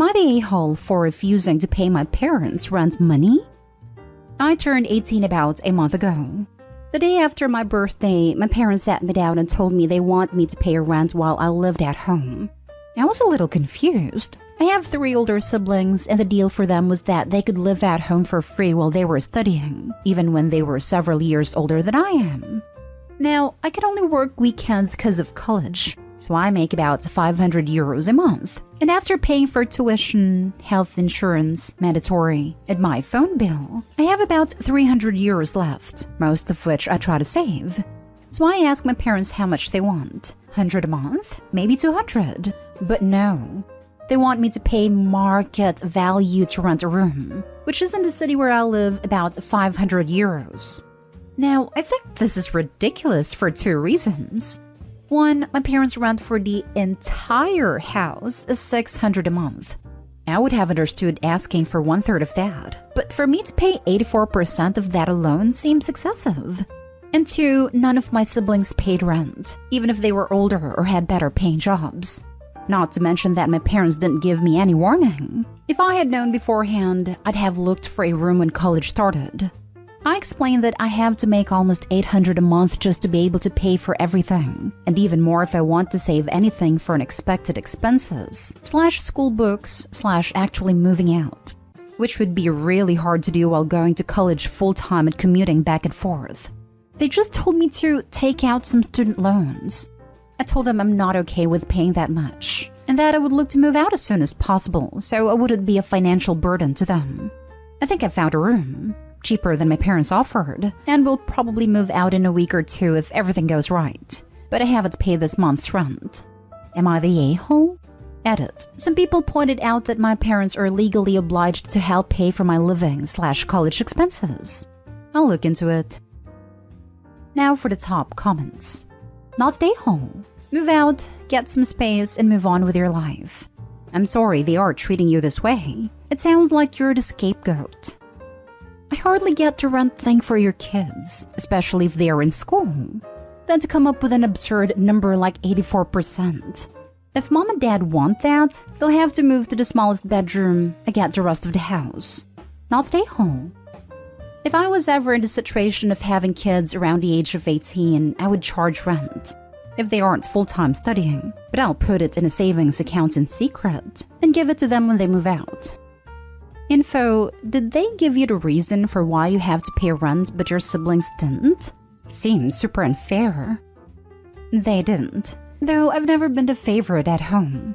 Am I the a-hole for refusing to pay my parents' rent money? I turned 18 about a month ago. The day after my birthday, my parents sat me down and told me they want me to pay rent while I lived at home. I was a little confused. I have 3 older siblings, and the deal for them was that they could live at home for free while they were studying, even when they were several years older than I am. Now, I can only work weekends because of college, so I make about 500 euros a month. And after paying for tuition, health insurance, mandatory, and my phone bill, I have about 300 euros left, most of which I try to save. So I ask my parents how much they want. 100 a month? Maybe 200. But no. They want me to pay market value to rent a room, which is in the city where I live about 500 euros. Now, I think this is ridiculous for 2 reasons. 1, my parents' rent for the entire house is 600 a month. I would have understood asking for 1/3 of that, but for me to pay 84% of that alone seems excessive. And 2, none of my siblings paid rent, even if they were older or had better paying jobs. Not to mention that my parents didn't give me any warning. If I had known beforehand, I'd have looked for a room when college started. I explained that I have to make almost 800 a month just to be able to pay for everything, and even more if I want to save anything for unexpected expenses, /school books, /actually moving out, which would be really hard to do while going to college full-time and commuting back and forth. They just told me to take out some student loans. I told them I'm not okay with paying that much, and that I would look to move out as soon as possible so I wouldn't be a financial burden to them. I think I found a room, cheaper than my parents offered, and will probably move out in a week or 2 if everything goes right. But I haven't paid this month's rent. Am I the a-hole? Edit. Some people pointed out that my parents are legally obliged to help pay for my living/college expenses. I'll look into it. Now for the top comments. Not stay home. Move out, get some space, and move on with your life. I'm sorry they are treating you this way. It sounds like you're the scapegoat. I hardly get the rent thing for your kids, especially if they are in school. Then to come up with an absurd number like 84%. If mom and dad want that, they'll have to move to the smallest bedroom and get the rest of the house. Not stay home. If I was ever in the situation of having kids around the age of 18, I would charge rent. If they aren't full-time studying, but I'll put it in a savings account in secret and give it to them when they move out. Info, did they give you the reason for why you have to pay rent but your siblings didn't? Seems super unfair. They didn't, though I've never been the favorite at home.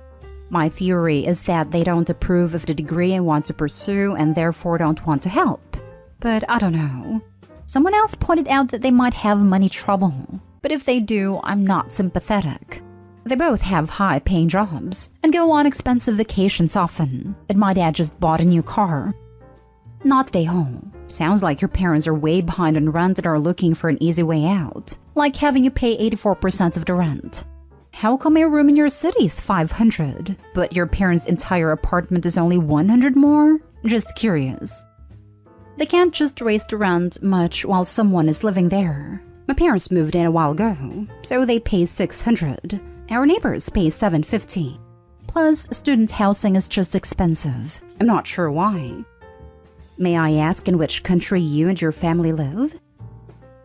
My theory is that they don't approve of the degree I want to pursue and therefore don't want to help. But I don't know. Someone else pointed out that they might have money trouble, but if they do, I'm not sympathetic. They both have high-paying jobs and go on expensive vacations often, and my dad just bought a new car. Not stay home. Sounds like your parents are way behind on rent and are looking for an easy way out, like having you pay 84% of the rent. How come a room in your city is 500, but your parents' entire apartment is only 100 more? Just curious. They can't just raise the rent much while someone is living there. My parents moved in a while ago, so they pay 600. Our neighbors pay 750. Plus, student housing is just expensive. I'm not sure why. May I ask in which country you and your family live?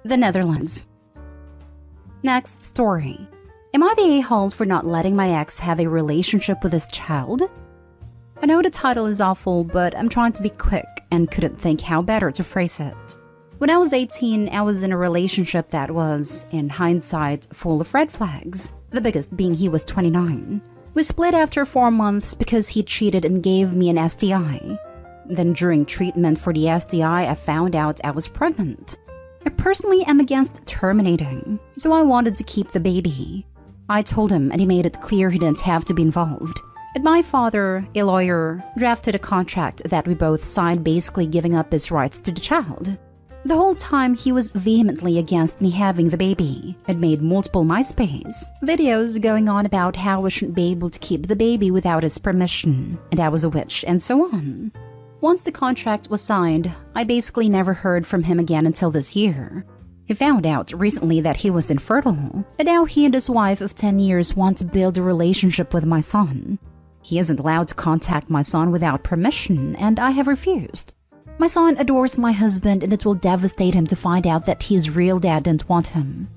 The Netherlands. Next story. Am I the a-hole for not letting my ex have a relationship with his child? I know the title is awful, but I'm trying to be quick and couldn't think how better to phrase it. When I was 18, I was in a relationship that was, in hindsight, full of red flags, the biggest being he was 29. We split after 4 months because he cheated and gave me an STI. Then during treatment for the STI, I found out I was pregnant. I personally am against terminating, so I wanted to keep the baby. I told him and he made it clear he didn't have to be involved. And my father, a lawyer, drafted a contract that we both signed, basically giving up his rights to the child. The whole time he was vehemently against me having the baby and made multiple MySpace videos going on about how I shouldn't be able to keep the baby without his permission, and I was a witch, and so on. Once the contract was signed, I basically never heard from him again until this year. He found out recently that he was infertile, and now he and his wife of 10 years want to build a relationship with my son. He isn't allowed to contact my son without permission, and I have refused. My son adores my husband, and it will devastate him to find out that his real dad didn't want him.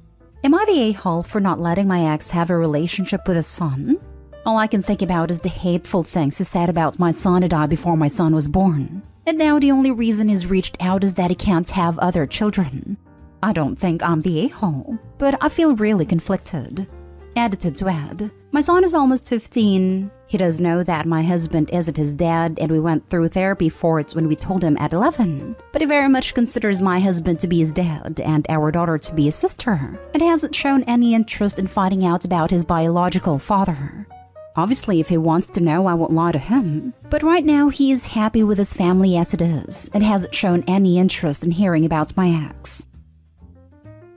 Am I the a-hole for not letting my ex have a relationship with his son? All I can think about is the hateful things he said about my son and I before my son was born. And now the only reason he's reached out is that he can't have other children. I don't think I'm the a-hole, but I feel really conflicted. Edited to add, my son is almost 15. He does know that my husband isn't his dad, and we went through therapy for it when we told him at 11. But he very much considers my husband to be his dad and our daughter to be his sister, and hasn't shown any interest in finding out about his biological father. Obviously, if he wants to know, I won't lie to him. But right now, he is happy with his family as it is, and hasn't shown any interest in hearing about my ex.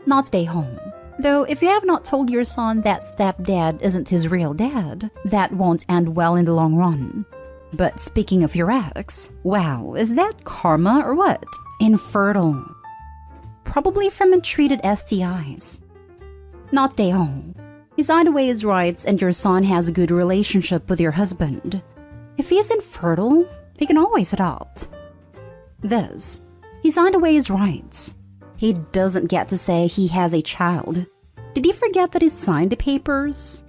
Not stay home. Though, if you have not told your son that stepdad isn't his real dad, that won't end well in the long run. But speaking of your ex, wow, is that karma or what? Infertile. Probably from untreated STIs. Not stay home. You signed away his rights and your son has a good relationship with your husband. If he is infertile, he can always adopt. This. He signed away his rights. He doesn't get to say he has a child. Did he forget that he signed the papers?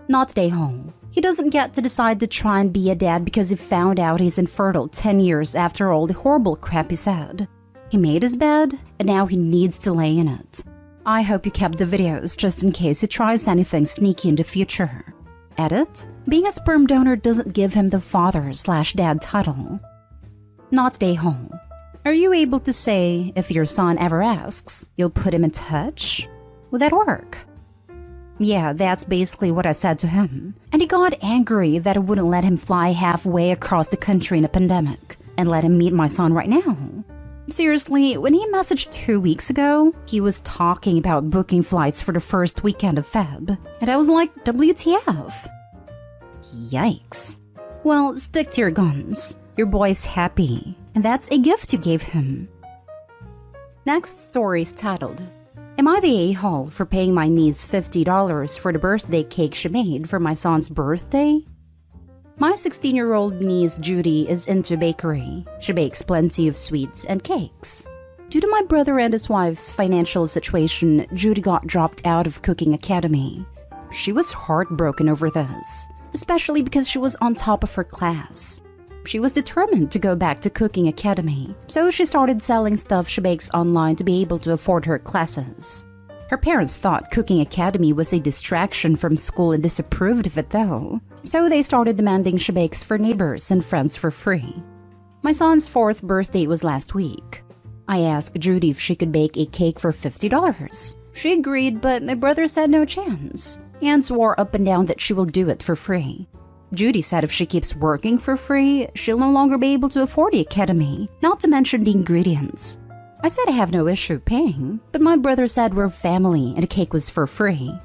Not stay home. He doesn't get to decide to try and be a dad because he found out he's infertile 10 years after all the horrible crap he said. He made his bed, and now he needs to lay in it. I hope you kept the videos just in case he tries anything sneaky in the future. Edit: being a sperm donor doesn't give him the father/dad title. Not stay home. Are you able to say, if your son ever asks, you'll put him in touch? Would that work? Yeah, that's basically what I said to him. And he got angry that I wouldn't let him fly halfway across the country in a pandemic and let him meet my son right now. Seriously, when he messaged 2 weeks ago, he was talking about booking flights for the first weekend of Feb. And I was like, WTF? Yikes. Well, stick to your guns. Your boy's happy, and that's a gift you gave him. Next story is titled, Am I the a-hole for paying my niece $50 for the birthday cake she made for my son's birthday? My 16-year-old niece Judy is into bakery. She bakes plenty of sweets and cakes. Due to my brother and his wife's financial situation, Judy got dropped out of cooking academy. She was heartbroken over this, especially because she was on top of her class. She was determined to go back to cooking academy, so she started selling stuff she bakes online to be able to afford her classes. Her parents thought cooking academy was a distraction from school and disapproved of it though, so they started demanding she bakes for neighbors and friends for free. My son's 4th birthday was last week. I asked Judy if she could bake a cake for $50. She agreed, but my brother said no chance, and swore up and down that she will do it for free. Judy said if she keeps working for free, she'll no longer be able to afford the academy, not to mention the ingredients. I said I have no issue paying, but my brother said we're family and the cake was for free.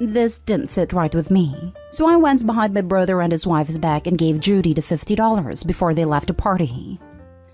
This didn't sit right with me, so I went behind my brother and his wife's back and gave Judy the $50 before they left the party.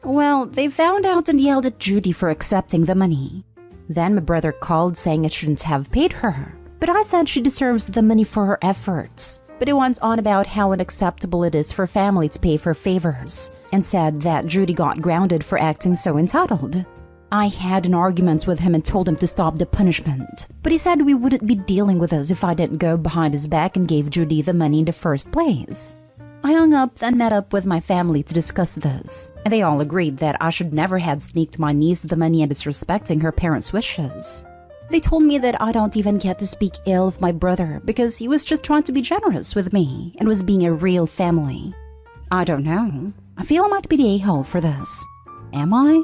Well, they found out and yelled at Judy for accepting the money. Then my brother called saying I shouldn't have paid her, but I said she deserves the money for her efforts. But he went on about how unacceptable it is for family to pay for favors, and said that Judy got grounded for acting so entitled. I had an argument with him and told him to stop the punishment, but he said we wouldn't be dealing with us if I didn't go behind his back and gave Judy the money in the first place. I hung up and met up with my family to discuss this, and they all agreed that I should never have sneaked my niece the money and disrespecting her parents' wishes. They told me that I don't even get to speak ill of my brother because he was just trying to be generous with me and was being a real family. I don't know. I feel I might be the a-hole for this. Am I?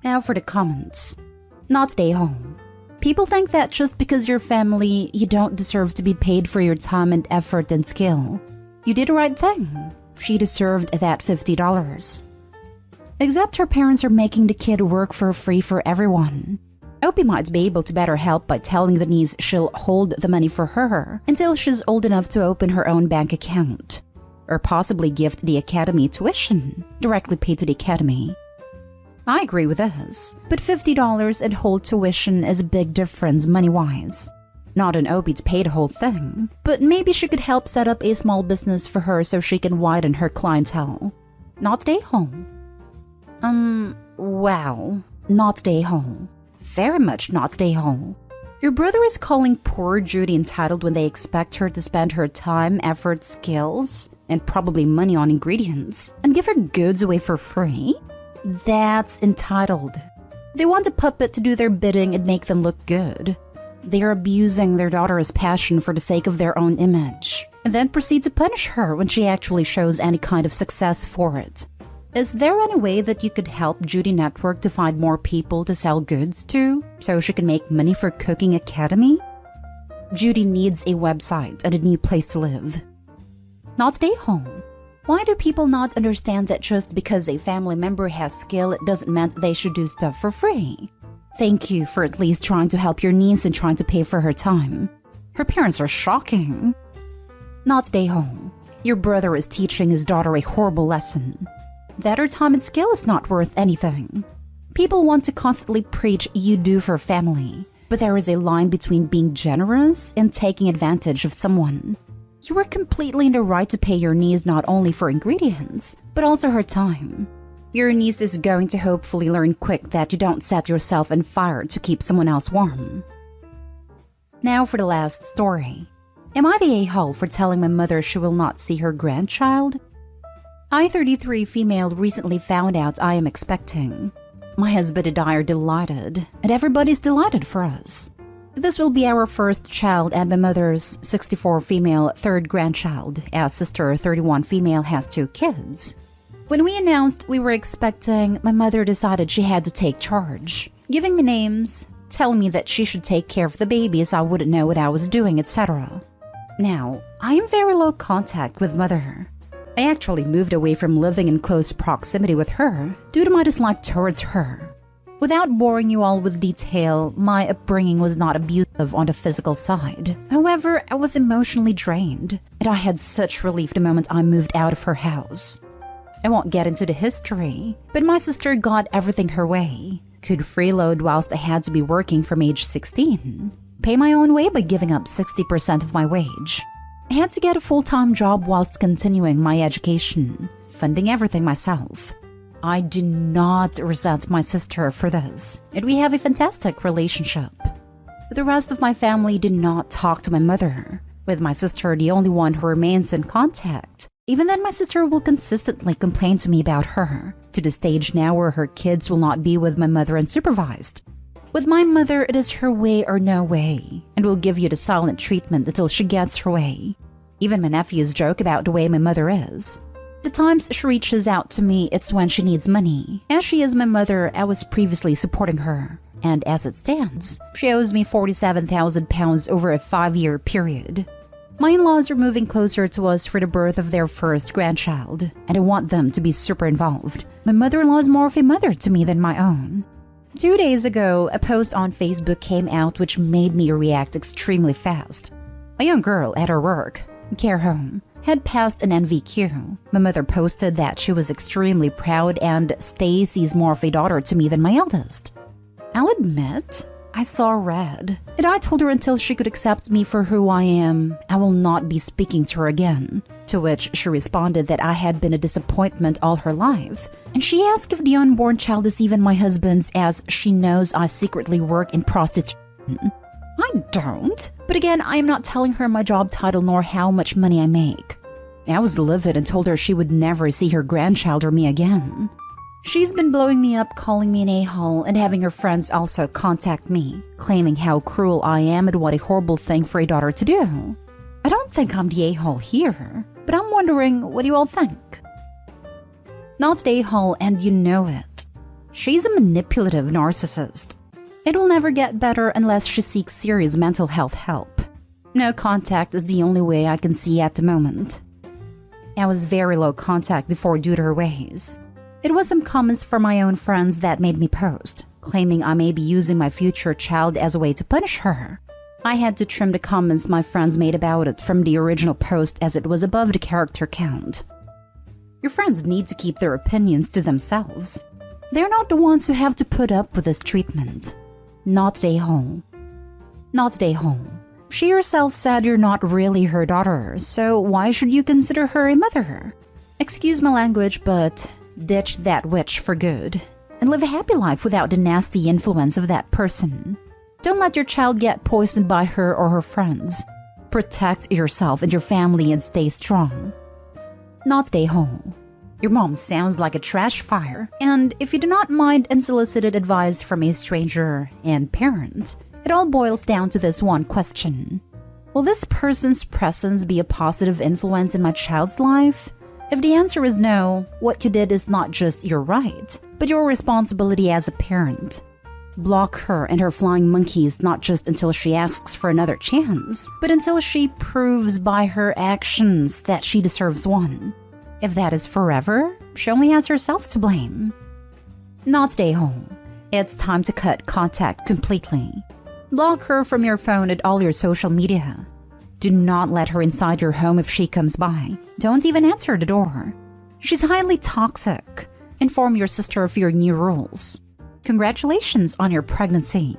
Now for the comments. Not the a-hole. People think that just because you're family, you don't deserve to be paid for your time and effort and skill. You did the right thing. She deserved that $50. Except her parents are making the kid work for free for everyone. Opie might be able to better help by telling the niece she'll hold the money for her until she's old enough to open her own bank account. Or possibly gift the academy tuition, directly paid to the academy. I agree with this, but $50 and hold tuition is a big difference money-wise. Not an OB to pay the whole thing, but maybe she could help set up a small business for her so she can widen her clientele. Not a-hole. Wow. Not a-hole. Very much not a-hole. Your brother is calling poor Judy entitled when they expect her to spend her time, effort, skills, and probably money on ingredients and give her goods away for free? That's entitled. They want a puppet to do their bidding and make them look good. They are abusing their daughter's passion for the sake of their own image, and then proceed to punish her when she actually shows any kind of success for it. Is there any way that you could help Judy Network to find more people to sell goods to, so she can make money for Cooking Academy? Judy needs a website and a new place to live. Not stay home. Why do people not understand that just because a family member has skill, it doesn't mean they should do stuff for free? Thank you for at least trying to help your niece and trying to pay for her time. Her parents are shocking. Not stay home. Your brother is teaching his daughter a horrible lesson. That her time and skill is not worth anything. People want to constantly preach you do for family, but there is a line between being generous and taking advantage of someone. You are completely in the right to pay your niece not only for ingredients, but also her time. Your niece is going to hopefully learn quick that you don't set yourself on fire to keep someone else warm. Now for the last story. Am I the a-hole for telling my mother she will not see her grandchild? I, 33 female, recently found out I am expecting. My husband and I are delighted, and everybody's delighted for us. This will be our first child and my mother's 64 female third grandchild, as sister 31 female has 2 kids. When we announced we were expecting, my mother decided she had to take charge, giving me names, telling me that she should take care of the babies, I wouldn't know what I was doing, etc. Now, I am very low contact with mother. I actually moved away from living in close proximity with her due to my dislike towards her. Without boring you all with detail, my upbringing was not abusive on the physical side. However, I was emotionally drained, and I had such relief the moment I moved out of her house. I won't get into the history, but my sister got everything her way. Could freeload whilst I had to be working from age 16. Pay my own way by giving up 60% of my wage. I had to get a full-time job whilst continuing my education, funding everything myself. I do not resent my sister for this, and we have a fantastic relationship. The rest of my family did not talk to my mother, with my sister the only one who remains in contact. Even then, my sister will consistently complain to me about her, to the stage now where her kids will not be with my mother unsupervised. With my mother, it is her way or no way, and will give you the silent treatment until she gets her way. Even my nephews joke about the way my mother is. The times she reaches out to me, it's when she needs money. As she is my mother, I was previously supporting her, and as it stands, she owes me £47,000 over a 5-year period. My in-laws are moving closer to us for the birth of their first grandchild, and I want them to be super involved. My mother-in-law is more of a mother to me than my own. 2 days ago, a post on Facebook came out which made me react extremely fast. A young girl at her work, care home, had passed an NVQ. My mother posted that she was extremely proud and Stacy's more of a daughter to me than my eldest. I'll admit, I saw red, and I told her until she could accept me for who I am, I will not be speaking to her again. To which she responded that I had been a disappointment all her life, and she asked if the unborn child is even my husband's, as she knows I secretly work in prostitution. I don't, but again, I am not telling her my job title nor how much money I make. I was livid and told her she would never see her grandchild or me again. She's been blowing me up, calling me an a-hole, and having her friends also contact me, claiming how cruel I am and what a horrible thing for a daughter to do. I don't think I'm the a-hole here, but I'm wondering, what do you all think? Not the a-hole, and you know it. She's a manipulative narcissist. It will never get better unless she seeks serious mental health help. No contact is the only way I can see at the moment. I was very low contact before due to her ways. It was some comments from my own friends that made me post, claiming I may be using my future child as a way to punish her. I had to trim the comments my friends made about it from the original post as it was above the character count. Your friends need to keep their opinions to themselves. They're not the ones who have to put up with this treatment. Not they home. Not they home. She herself said you're not really her daughter, so why should you consider her a mother? Excuse my language, but ditch that witch for good and live a happy life without the nasty influence of that person. Don't let your child get poisoned by her or her friends. Protect yourself and your family and stay strong. Not stay home. Your mom sounds like a trash fire, and if you do not mind unsolicited advice from a stranger and parent, it all boils down to this one question. Will this person's presence be a positive influence in my child's life? If the answer is no, what you did is not just your right, but your responsibility as a parent. Block her and her flying monkeys not just until she asks for another chance, but until she proves by her actions that she deserves one. If that is forever, she only has herself to blame. Not stay home. It's time to cut contact completely. Block her from your phone and all your social media. Do not let her inside your home if she comes by. Don't even answer the door. She's highly toxic. Inform your sister of your new rules. Congratulations on your pregnancy.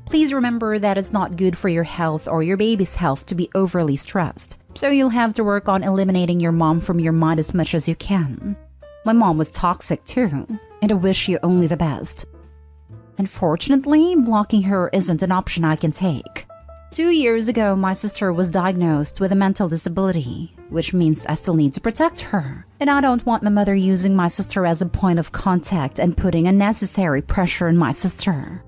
Please remember that it's not good for your health or your baby's health to be overly stressed, so you'll have to work on eliminating your mom from your mind as much as you can. My mom was toxic too, and I wish you only the best. Unfortunately, blocking her isn't an option I can take. 2 years ago, my sister was diagnosed with a mental disability, which means I still need to protect her. And I don't want my mother using my sister as a point of contact and putting unnecessary pressure on my sister.